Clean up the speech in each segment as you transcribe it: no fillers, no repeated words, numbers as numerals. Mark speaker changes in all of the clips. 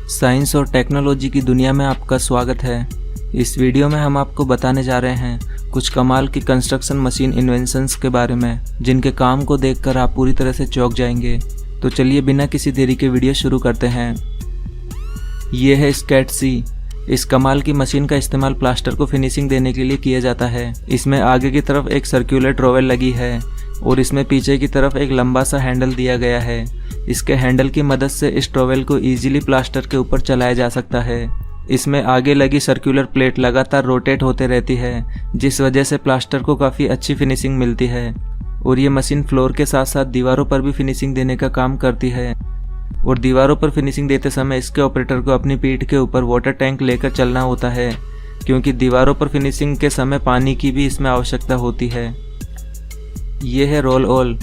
Speaker 1: Science और technology की दुनिया में आपका स्वागत है। इस वीडियो में हम आपको बताने जा रहे हैं कुछ कमाल की कंस्ट्रक्शन मशीन इन्वेंशंस के बारे में, जिनके काम को देखकर आप पूरी तरह से चौंक जाएंगे। तो चलिए बिना किसी देरी के वीडियो शुरू करते हैं। ये है स्केट-सी। इस कमाल की मशीन का इस्तेमाल प्लास्टर को फिनिशिंग देने के लिए किया जाता है। इसमें आगे की तरफ एक सर्कुलर ट्रॉवेल लगी है और इसमें पीछे की तरफ एक लंबा सा हैंडल दिया गया है। इसके हैंडल की मदद से इस ट्रॉवेल को इजीली प्लास्टर के ऊपर चलाया जा सकता है। इसमें आगे लगी सर्कुलर प्लेट लगातार रोटेट होते रहती है, जिस वजह से प्लास्टर को काफ़ी अच्छी फिनिशिंग मिलती है। और ये मशीन फ्लोर के साथ साथ दीवारों पर भी फिनिशिंग देने का काम करती है। और दीवारों पर फिनिशिंग देते समय इसके ऑपरेटर को अपनी पीठ के ऊपर वाटर टैंक लेकर चलना होता है, क्योंकि दीवारों पर फिनिशिंग के समय पानी की भी इसमें आवश्यकता होती है। ये है रोल ऑल।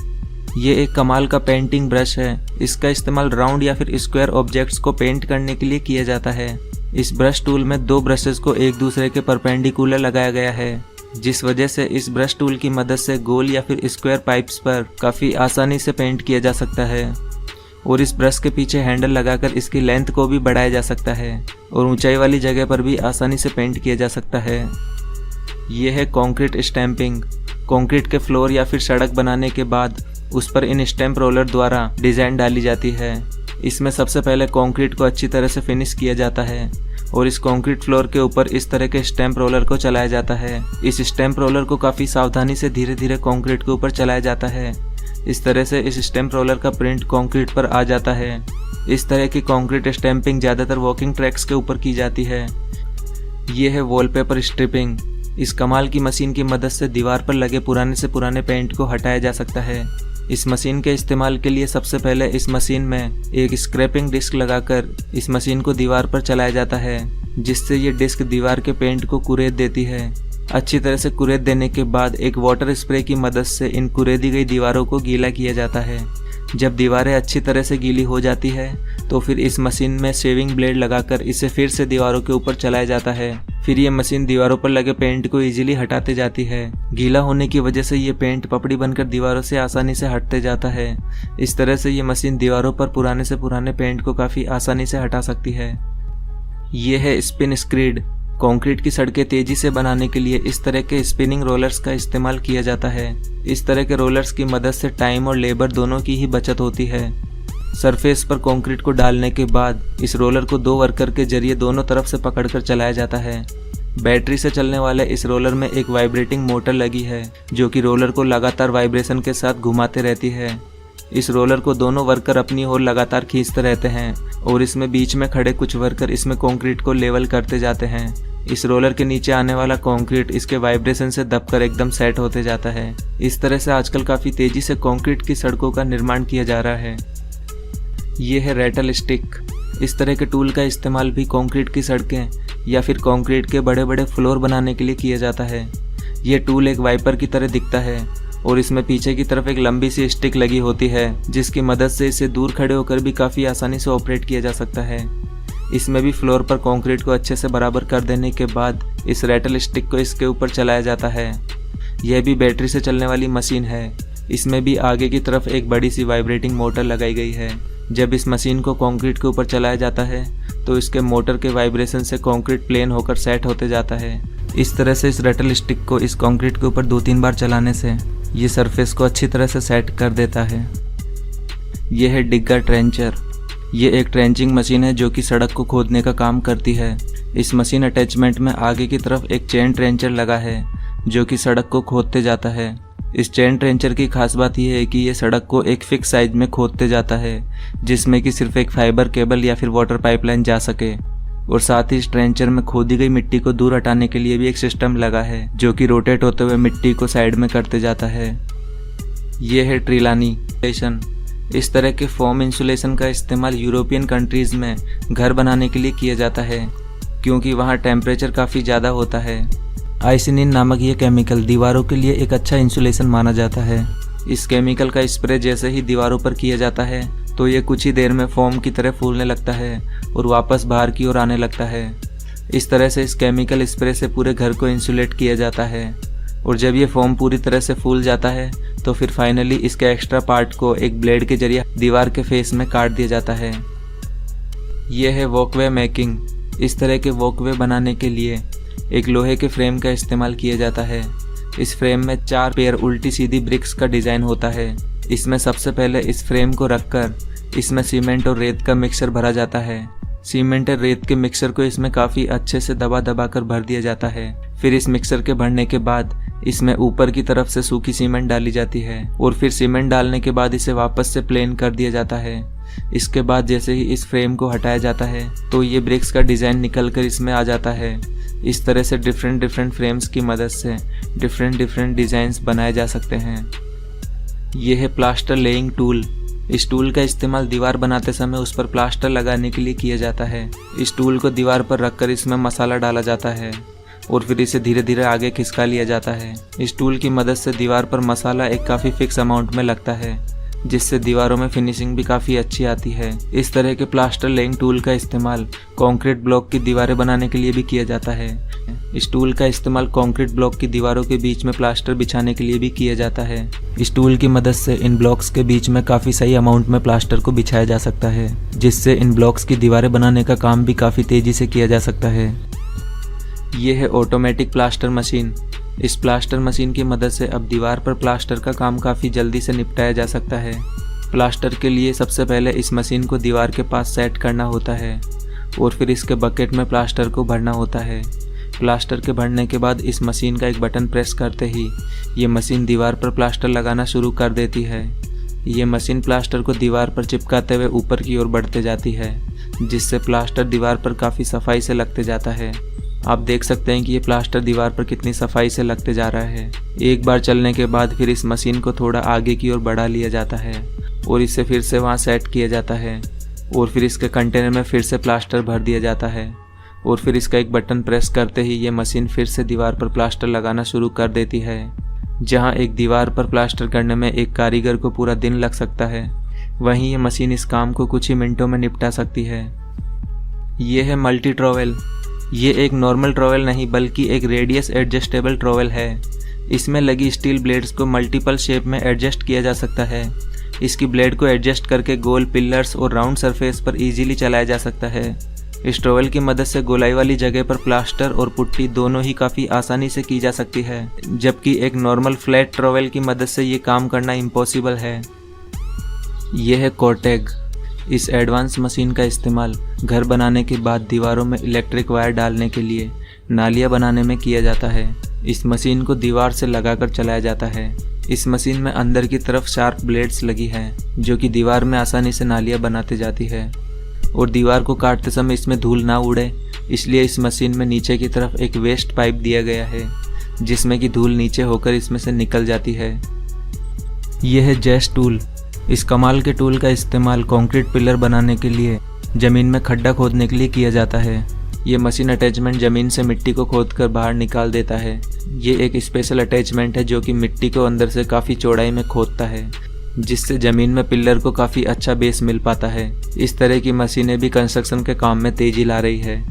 Speaker 1: ये एक कमाल का पेंटिंग ब्रश है। इसका इस्तेमाल राउंड या फिर स्क्वायर ऑब्जेक्ट्स को पेंट करने के लिए किया जाता है। इस ब्रश टूल में दो ब्रशेस को एक दूसरे के परपेंडिकुलर लगाया गया है, जिस वजह से इस ब्रश टूल की मदद से गोल या फिर स्क्वायर पाइप्स पर काफ़ी आसानी से पेंट किया जा सकता है। और इस ब्रश के पीछे हैंडल लगाकर इसकी लेंथ को भी बढ़ाया जा सकता है और ऊंचाई वाली जगह पर भी आसानी से पेंट किया जा सकता है। यह है कंक्रीट स्टैंपिंग। कंक्रीट के फ्लोर या फिर सड़क बनाने के बाद उस पर इन स्टैंप रोलर द्वारा डिज़ाइन डाली जाती है। इसमें सबसे पहले कंक्रीट को अच्छी तरह से फिनिश किया जाता है और इस कंक्रीट फ्लोर के ऊपर इस तरह के स्टैंप रोलर को चलाया जाता है। इस स्टैंप रोलर को काफ़ी सावधानी से धीरे धीरे कंक्रीट के ऊपर चलाया जाता है। इस तरह से इस स्टैंप रोलर का प्रिंट कंक्रीट पर आ जाता है। इस तरह की कंक्रीट स्टैंपिंग ज़्यादातर वॉकिंग ट्रैक्स के ऊपर की जाती है। ये है वॉलपेपर स्ट्रिपिंग। इस कमाल की मशीन की मदद से दीवार पर लगे पुराने से पुराने पेंट को हटाया जा सकता है। इस मशीन के इस्तेमाल के लिए सबसे पहले इस मशीन में एक स्क्रैपिंग डिस्क लगाकर इस मशीन को दीवार पर चलाया जाता है, जिससे ये डिस्क दीवार के पेंट को कुरेद देती है। अच्छी तरह से कुरेद देने के बाद एक वाटर स्प्रे की मदद से इन कुरेदी गई दीवारों को गीला किया जाता है। जब दीवारें अच्छी तरह से गीली हो जाती है तो फिर इस मशीन में शेविंग ब्लेड लगाकर इसे फिर से दीवारों के ऊपर चलाया जाता है। फिर ये मशीन दीवारों पर लगे पेंट को इजीली हटाते जाती है। गीला होने की वजह से ये पेंट पपड़ी बनकर दीवारों से आसानी से हटते जाता है। इस तरह से ये मशीन दीवारों पर पुराने से पुराने पेंट को काफ़ी आसानी से हटा सकती है। ये है स्पिन स्क्रीड। कंक्रीट की सड़कें तेजी से बनाने के लिए इस तरह के स्पिनिंग रोलर्स का इस्तेमाल किया जाता है। इस तरह के रोलर्स की मदद से टाइम और लेबर दोनों की ही बचत होती है। सरफेस पर कंक्रीट को डालने के बाद इस रोलर को दो वर्कर के जरिए दोनों तरफ से पकड़कर चलाया जाता है। बैटरी से चलने वाले इस रोलर में एक वाइब्रेटिंग मोटर लगी है, जो कि रोलर को लगातार वाइब्रेशन के साथ घुमाते रहती है। इस रोलर को दोनों वर्कर अपनी ओर लगातार खींचते रहते हैं और इसमें बीच में खड़े कुछ वर्कर इसमें कंक्रीट को लेवल करते जाते हैं। इस रोलर के नीचे आने वाला कंक्रीट इसके वाइब्रेशन से दबकर एकदम सेट होते जाता है। इस तरह से आजकल काफ़ी तेज़ी से कंक्रीट की सड़कों का निर्माण किया जा रहा है। ये है रेटल स्टिक। इस तरह के टूल का इस्तेमाल भी कंक्रीट की सड़कें या फिर कंक्रीट के बड़े बड़े फ्लोर बनाने के लिए किया जाता है। ये टूल एक वाइपर की तरह दिखता है और इसमें पीछे की तरफ एक लंबी सी स्टिक लगी होती है, जिसकी मदद से इसे दूर खड़े होकर भी काफ़ी आसानी से ऑपरेट किया जा सकता है। इसमें भी फ्लोर पर कंक्रीट को अच्छे से बराबर कर देने के बाद इस रेटल स्टिक को इसके ऊपर चलाया जाता है। यह भी बैटरी से चलने वाली मशीन है। इसमें भी आगे की तरफ एक बड़ी सी वाइब्रेटिंग मोटर लगाई गई है। जब इस मशीन को कंक्रीट के ऊपर चलाया जाता है तो इसके मोटर के वाइब्रेशन से कंक्रीट प्लेन होकर सेट होते जाता है। इस तरह से इस रेटल स्टिक को इस कंक्रीट के ऊपर 2-3 बार चलाने से ये सरफेस को अच्छी तरह से सेट कर देता है। यह है डिगर ट्रेंचर। ये एक ट्रेंचिंग मशीन है जो कि सड़क को खोदने का काम करती है। इस मशीन अटैचमेंट में आगे की तरफ एक चेन ट्रेंचर लगा है, जो कि सड़क को खोदते जाता है। इस चेन ट्रेंचर की खास बात यह है कि ये सड़क को एक फिक्स साइज में खोदते जाता है, जिसमें कि सिर्फ एक फाइबर केबल या फिर वाटर पाइपलाइन जा सके। और साथ ही इस ट्रेंचर में खोदी गई मिट्टी को दूर हटाने के लिए भी एक सिस्टम लगा है, जो कि रोटेट होते हुए मिट्टी को साइड में करते जाता है। ये है ट्रिलानी। इस तरह के फोम इंसुलेशन का इस्तेमाल यूरोपियन कंट्रीज़ में घर बनाने के लिए किया जाता है, क्योंकि वहाँ टेम्परेचर काफ़ी ज़्यादा होता है। आइसिनिन नामक ये केमिकल दीवारों के लिए एक अच्छा इंसुलेशन माना जाता है। इस केमिकल का स्प्रे जैसे ही दीवारों पर किया जाता है तो ये कुछ ही देर में फोम की तरह फूलने लगता है और वापस बाहर की ओर आने लगता है। इस तरह से इस केमिकल स्प्रे से पूरे घर को इंसुलेट किया जाता है और जब ये फोम पूरी तरह से फूल जाता है तो फिर फाइनली इसके एक्स्ट्रा पार्ट को एक ब्लेड के जरिए दीवार के फेस में काट दिया जाता है। यह है वॉकवे मेकिंग। इस तरह के वॉकवे बनाने के लिए एक लोहे के फ्रेम का इस्तेमाल किया जाता है। इस फ्रेम में 4 पेयर उल्टी सीधी ब्रिक्स का डिज़ाइन होता है। इसमें सबसे पहले इस फ्रेम को रखकर इसमें सीमेंट और रेत का मिक्सचर भरा जाता है। सीमेंट और रेत के मिक्सचर को इसमें काफ़ी अच्छे से दबा कर भर दिया जाता है। फिर इस मिक्सचर के भरने के बाद इसमें ऊपर की तरफ से सूखी सीमेंट डाली जाती है और फिर सीमेंट डालने के बाद इसे वापस से प्लेन कर दिया जाता है। इसके बाद जैसे ही इस फ्रेम को हटाया जाता है तो ये ब्रिक्स का डिज़ाइन निकल कर इसमें आ जाता है। इस तरह से डिफरेंट फ्रेम्स की मदद से डिफरेंट डिज़ाइंस बनाए जा सकते हैं। यह है प्लास्टर लेइंग टूल। इस टूल का इस्तेमाल दीवार बनाते समय उस पर प्लास्टर लगाने के लिए किया जाता है। इस टूल को दीवार पर रखकर इसमें मसाला डाला जाता है और फिर इसे धीरे धीरे आगे खिसका लिया जाता है। इस टूल की मदद से दीवार पर मसाला एक काफ़ी फिक्स अमाउंट में लगता है, जिससे दीवारों में फिनिशिंग भी काफ़ी अच्छी आती है। इस तरह के प्लास्टर लेइंग टूल का इस्तेमाल कंक्रीट ब्लॉक की दीवारें बनाने के लिए भी किया जाता है। इस टूल का इस्तेमाल कंक्रीट ब्लॉक की दीवारों के बीच में प्लास्टर बिछाने के लिए भी किया जाता है। इस टूल की मदद से इन ब्लॉक्स के बीच में काफ़ी सही अमाउंट में प्लास्टर को बिछाया जा सकता है, जिससे इन ब्लॉक्स की दीवारें बनाने का काम भी काफ़ी तेज़ी से किया जा सकता है। ये है ऑटोमेटिक प्लास्टर मशीन। इस प्लास्टर मशीन की मदद से अब दीवार पर प्लास्टर का काम काफ़ी जल्दी से निपटाया जा सकता है। प्लास्टर के लिए सबसे पहले इस मशीन को दीवार के पास सेट करना होता है और फिर इसके बकेट में प्लास्टर को भरना होता है। प्लास्टर के भरने के बाद इस मशीन का एक बटन प्रेस करते ही ये मशीन दीवार पर प्लास्टर लगाना शुरू कर देती है। ये मशीन प्लास्टर को दीवार पर चिपकाते हुए ऊपर की ओर बढ़ते जाती है, जिससे प्लास्टर दीवार पर काफ़ी सफाई से लगते जाता है। आप देख सकते हैं कि ये प्लास्टर दीवार पर कितनी सफाई से लगते जा रहा है। एक बार चलने के बाद फिर इस मशीन को थोड़ा आगे की ओर बढ़ा लिया जाता है और इसे फिर से वहाँ सेट किया जाता है और फिर इसके कंटेनर में फिर से प्लास्टर भर दिया जाता है और फिर इसका एक बटन प्रेस करते ही ये मशीन फिर से दीवार पर प्लास्टर लगाना शुरू कर देती है। जहाँ एक दीवार पर प्लास्टर करने में एक कारीगर को पूरा दिन लग सकता है, वहीं ये मशीन इस काम को कुछ ही मिनटों में निपटा सकती है। ये है मल्टी ट्रॉवेल। ये एक नॉर्मल ट्रॉवेल नहीं बल्कि एक रेडियस एडजस्टेबल ट्रॉवेल है। इसमें लगी स्टील ब्लेड्स को मल्टीपल शेप में एडजस्ट किया जा सकता है। इसकी ब्लेड को एडजस्ट करके गोल पिलर्स और राउंड सरफेस पर इजीली चलाया जा सकता है। इस ट्रॉवेल की मदद से गोलाई वाली जगह पर प्लास्टर और पुट्टी दोनों ही काफ़ी आसानी से की जा सकती है, जबकि एक नॉर्मल फ्लैट ट्रॉवेल की मदद से ये काम करना इम्पॉसिबल है। यह है कॉर्टेग। इस एडवांस मशीन का इस्तेमाल घर बनाने के बाद दीवारों में इलेक्ट्रिक वायर डालने के लिए नालियाँ बनाने में किया जाता है। इस मशीन को दीवार से लगाकर चलाया जाता है। इस मशीन में अंदर की तरफ शार्प ब्लेड्स लगी हैं, जो कि दीवार में आसानी से नालियाँ बनाते जाती है और दीवार को काटते समय इसमें धूल ना उड़े, इसलिए इस मशीन में नीचे की तरफ एक वेस्ट पाइप दिया गया है, जिसमें कि धूल नीचे होकर इसमें से निकल जाती है। यह है जैस टूल। इस कमाल के टूल का इस्तेमाल कंक्रीट पिलर बनाने के लिए ज़मीन में खड्डा खोदने के लिए किया जाता है। ये मशीन अटैचमेंट ज़मीन से मिट्टी को खोदकर बाहर निकाल देता है। ये एक स्पेशल अटैचमेंट है जो कि मिट्टी को अंदर से काफ़ी चौड़ाई में खोदता है, जिससे ज़मीन में पिलर को काफ़ी अच्छा बेस मिल पाता है। इस तरह की मशीनें भी कंस्ट्रक्शन के काम में तेज़ी ला रही है।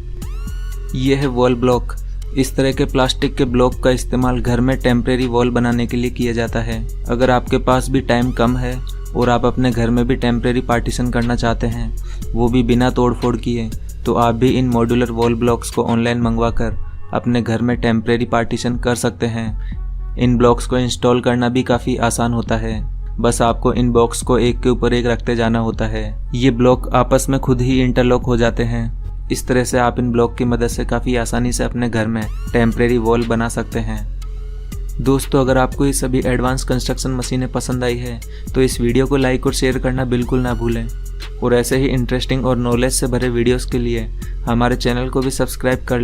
Speaker 1: यह है वॉल ब्लॉक। इस तरह के प्लास्टिक के ब्लॉक का इस्तेमाल घर में टेम्परेरी वॉल बनाने के लिए किया जाता है। अगर आपके पास भी टाइम कम है और आप अपने घर में भी टेम्परेरी पार्टीशन करना चाहते हैं, वो भी बिना तोड़फोड़ किए, तो आप भी इन मॉड्यूलर वॉल ब्लॉक्स को ऑनलाइन मंगवाकर अपने घर में टेम्परेरी पार्टीशन कर सकते हैं। इन ब्लॉक्स को इंस्टॉल करना भी काफ़ी आसान होता है। बस आपको इन बॉक्स को एक के ऊपर एक रखते जाना होता है। ये ब्लॉक आपस में खुद ही इंटरलॉक हो जाते हैं। इस तरह से आप इन ब्लॉक की मदद से काफ़ी आसानी से अपने घर में टेम्परेरी वॉल बना सकते हैं। दोस्तों, अगर आपको ये सभी एडवांस कंस्ट्रक्शन मशीनें पसंद आई है तो इस वीडियो को लाइक और शेयर करना बिल्कुल ना भूलें और ऐसे ही इंटरेस्टिंग और नॉलेज से भरे वीडियोस के लिए हमारे चैनल को भी सब्सक्राइब कर लें।